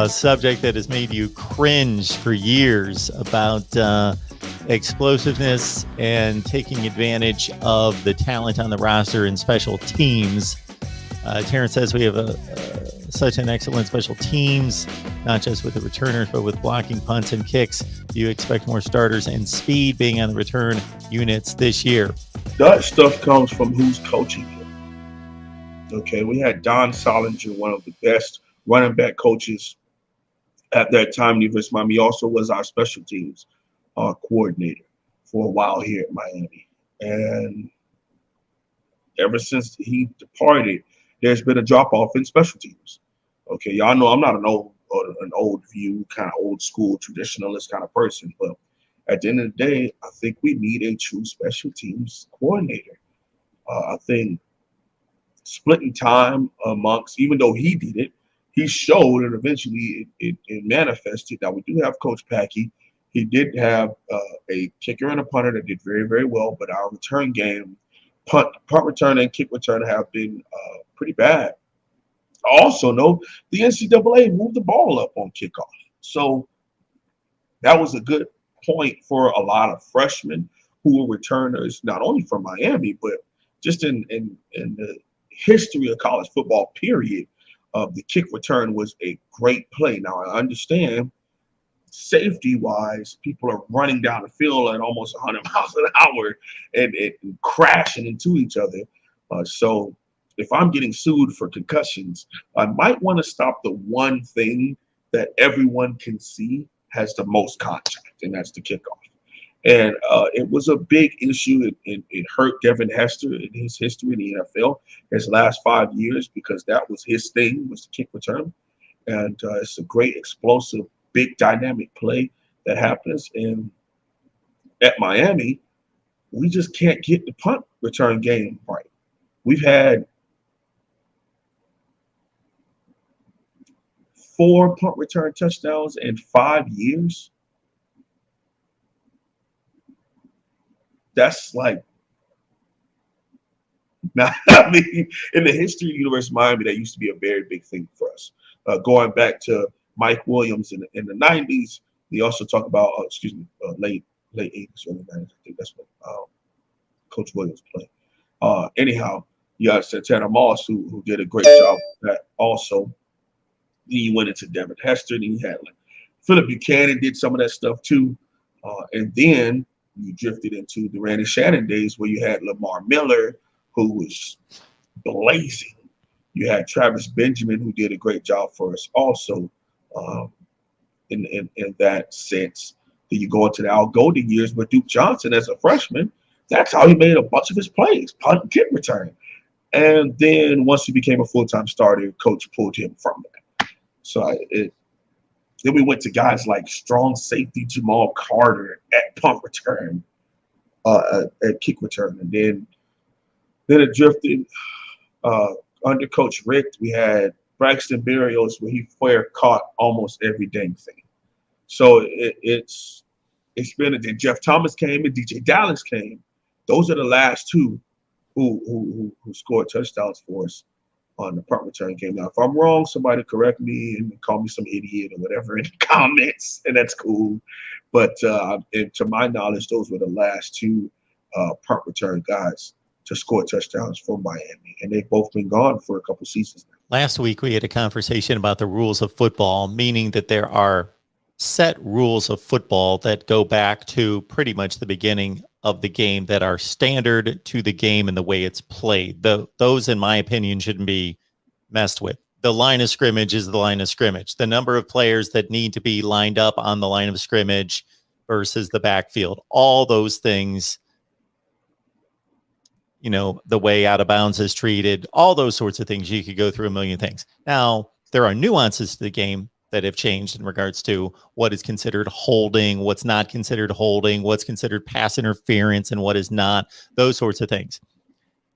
a subject that has made you cringe for years about explosiveness and taking advantage of the talent on the roster in special teams. Terrence says we have such an excellent special teams, not just with the returners, but with blocking punts and kicks. Do you expect more starters and speed being on the return units this year? That stuff comes from who's coaching you. Okay, we had Don Solinger, one of the best running back coaches at that time. University of Miami. He also was our special teams coordinator for a while here at Miami. And ever since he departed, there's been a drop-off in special teams. Okay, y'all know I'm not an old view, kind of old school traditionalist kind of person, but at the end of the day, I think we need a true special teams coordinator. I think splitting time amongst, even though he did it, he showed and eventually it manifested. Now, we do have Coach Packey. He did have a kicker and a punter that did very, very well, but our return game, punt return and kick return have been pretty bad. I also know the NCAA moved the ball up on kickoff. So that was a good point for a lot of freshmen who were returners, not only from Miami, but just in the history of college football, period. The kick return was a great play. Now, I understand safety-wise, people are running down the field at almost 100 miles an hour and crashing into each other. So if I'm getting sued for concussions, I might want to stop the one thing that everyone can see has the most contact, and that's the kickoff. And it was a big issue. It hurt Devin Hester in his history in the NFL his last 5 years because that was his thing, was the kick return. And it's a great, explosive, big, dynamic play that happens. And at Miami, we just can't get the punt return game right. We've had 4 punt return touchdowns in 5 years. That's like, now, I mean, in the history of University of Miami, that used to be a very big thing for us. Going back to Mike Williams in the 90s, we also talk about, late 80s, early 90s. I think that's what Coach Williams played. Anyhow, you got Santana Moss, who did a great job with that also. Then you went into Devin Hester, and you had like Philip Buchanan did some of that stuff too. And then you drifted into the Randy Shannon days where you had Lamar Miller, who was blazing. You had Travis Benjamin, who did a great job for us also in that sense. Then you go into the Al Golden years with Duke Johnson as a freshman. That's how he made a bunch of his plays, punt and kick return. And then once he became a full-time starter, coach pulled him from that. So then we went to guys like strong safety Jamal Carter at punt return, at kick return. And then it drifted under Coach Rick. We had Braxton Berrios where he caught almost every dang thing. So it's been, and then Jeff Thomas came and DJ Dallas came. Those are the last two who scored touchdowns for us on the punt return game. Now, if I'm wrong, somebody correct me and call me some idiot or whatever in the comments, and that's cool. But and to my knowledge, those were the last two punt return guys to score touchdowns for Miami, and they've both been gone for a couple seasons now. Last week, we had a conversation about the rules of football, meaning that there are set rules of football that go back to pretty much the beginning of the game that are standard to the game and the way it's played. Those, in my opinion, shouldn't be messed with. The line of scrimmage is the line of scrimmage. The number of players that need to be lined up on the line of scrimmage versus the backfield, all those things, you know, the way out of bounds is treated, all those sorts of things. You could go through a million things. Now, there are nuances to the game that have changed in regards to what is considered holding, what's not considered holding, what's considered pass interference, and what is not, those sorts of things.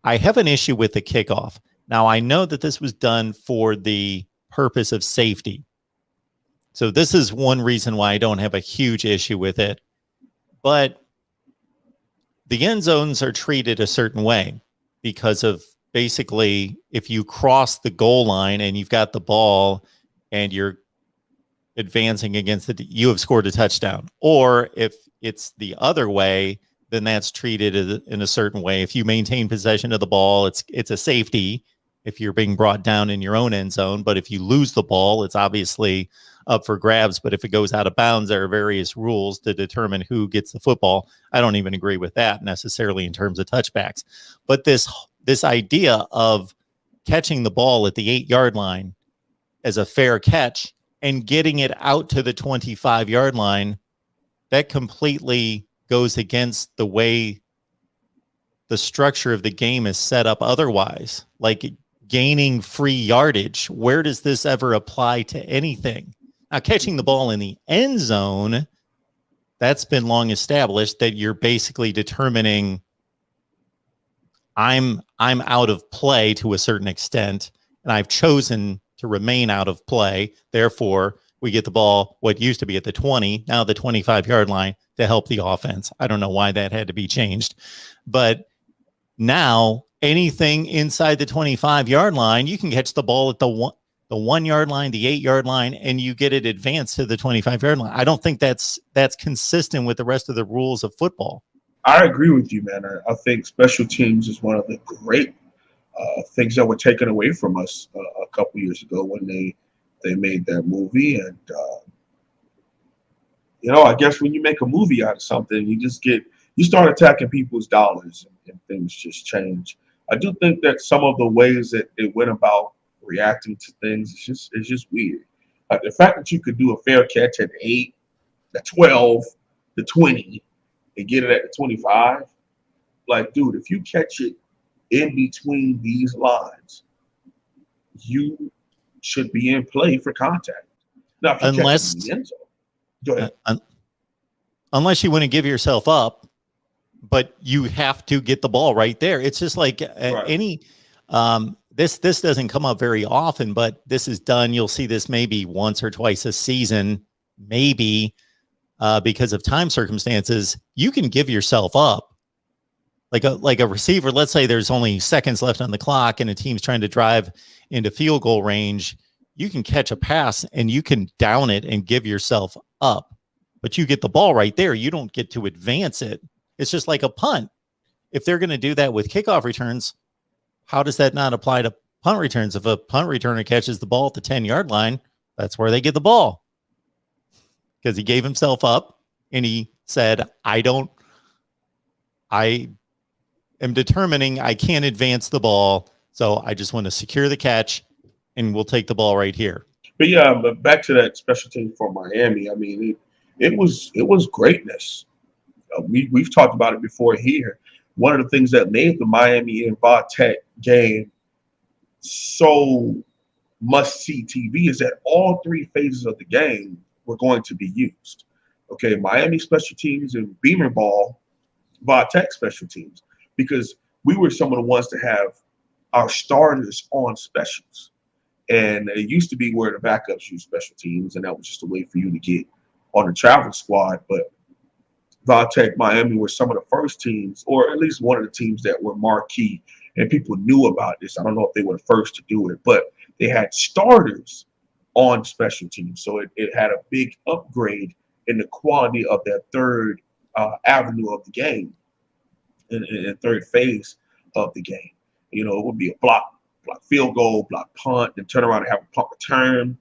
I have an issue with the kickoff. Now, I know that this was done for the purpose of safety. So this is one reason why I don't have a huge issue with it. But the end zones are treated a certain way because of basically if you cross the goal line and you've got the ball and you're advancing against you have scored a touchdown. Or if it's the other way, then that's treated in a certain way. If you maintain possession of the ball, it's a safety if you're being brought down in your own end zone. But if you lose the ball, it's obviously up for grabs. But if it goes out of bounds, there are various rules to determine who gets the football. I don't even agree with that necessarily in terms of touchbacks. But this idea of catching the ball at the 8-yard line as a fair catch and getting it out to the 25-yard line, that completely goes against the way the structure of the game is set up otherwise. Like gaining free yardage, where does this ever apply to anything? Now, catching the ball in the end zone, that's been long established that you're basically determining I'm out of play to a certain extent, and I've chosen to remain out of play. Therefore, we get the ball, what used to be at the 20, now the 25-yard line to help the offense. I don't know why that had to be changed. But now anything inside the 25-yard line, you can catch the ball at the 1-yard line, the 8-yard line, and you get it advanced to the 25-yard line. I don't think that's consistent with the rest of the rules of football. I agree with you, man. I think special teams is one of the great things that were taken away from us a couple years ago when they made that movie. And I guess when you make a movie out of something, you start attacking people's dollars, and things just change. I do think that some of the ways that they went about reacting to things is just weird. Like the fact that you could do a fair catch at 8, the 12, the 20, and get it at the 25. Like, dude, if you catch it in between these lines, you should be in play for contact. Now, if you catch it in the end zone, go ahead. Unless you want to give yourself up, but you have to get the ball right there. It's just like any this doesn't come up very often, but this is done. You'll see this maybe once or twice a season, maybe because of time circumstances. You can give yourself up. Like a receiver, let's say there's only seconds left on the clock and a team's trying to drive into field goal range. You can catch a pass and you can down it and give yourself up, but you get the ball right there. You don't get to advance it. It's just like a punt. If they're going to do that with kickoff returns, how does that not apply to punt returns? If a punt returner catches the ball at the 10-yard line, that's where they get the ball, because he gave himself up and he said, I am determining I can't advance the ball, so I just want to secure the catch, and we'll take the ball right here. But yeah, but back to that special team for Miami. I mean, it was greatness. We've talked about it before here. One of the things that made the Miami and Tech game so must-see TV is that all three phases of the game were going to be used. Okay, Miami special teams and Beamer ball, Tech special teams, because we were some of the ones to have our starters on specials. And it used to be where the backups used special teams, and that was just a way for you to get on the travel squad. But Tech, Miami were some of the first teams, or at least one of the teams that were marquee, and people knew about this. I don't know if they were the first to do it, but they had starters on special teams. So it had a big upgrade in the quality of that third avenue of the game, and third phase of the game. It would be a block field goal, block punt, then turn around and have a punt return,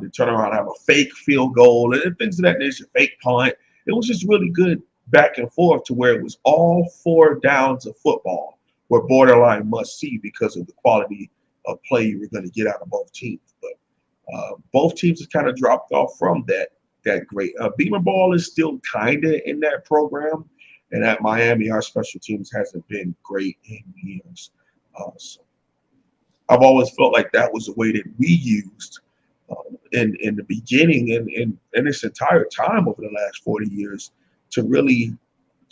then turn around and have a fake field goal, and things of that nature, fake punt. It was just really good back and forth to where it was all 4 downs of football were borderline must see because of the quality of play you were going to get out of both teams. But both teams have kind of dropped off from that great. Beamer ball is still kind of in that program, and at Miami, our special teams hasn't been great in years. So I've always felt like that was the way that we used in the beginning and this entire time over the last 40 years to really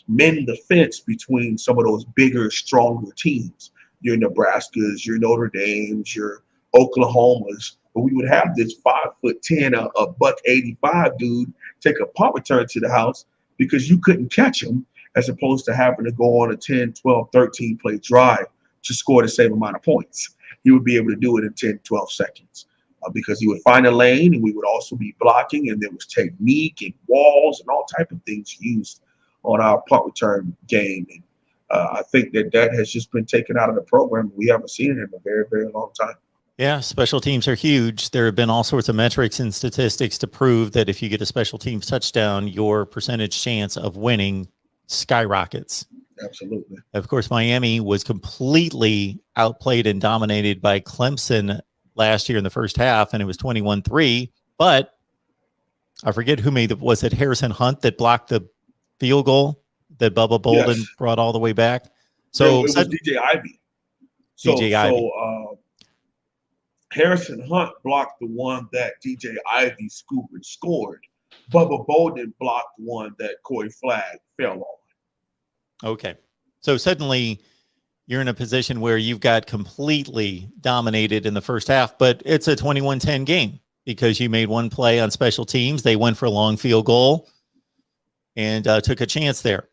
mend the fence between some of those bigger, stronger teams. Your Nebraskas, your Notre Dames, your Oklahomas. But we would have this 5'10", a $185 dude take a punt return to the house because you couldn't catch him, as opposed to having to go on a 10, 12, 13 play drive to score the same amount of points. He would be able to do it in 10, 12 seconds. because he would find a lane and we would also be blocking, and there was technique and walls and all type of things used on our punt return game. And I think that has just been taken out of the program. We haven't seen it in a very, very long time. Yeah, special teams are huge. There have been all sorts of metrics and statistics to prove that if you get a special teams touchdown, your percentage chance of winning skyrockets. Absolutely. Of course, Miami was completely outplayed and dominated by Clemson last year in the first half, and it was 21-3. But I forget who made was it Harrison Hunt that blocked the field goal that Bubba Bolden brought all the way back? So it was DJ Ivy. Ivy. Harrison Hunt blocked the one that DJ Ivy scooped and scored. Bubba Bolden blocked one that Corey Flagg fell on. Okay. So suddenly you're in a position where you've got completely dominated in the first half, but it's a 21-10 game because you made one play on special teams. They went for a long field goal and took a chance there.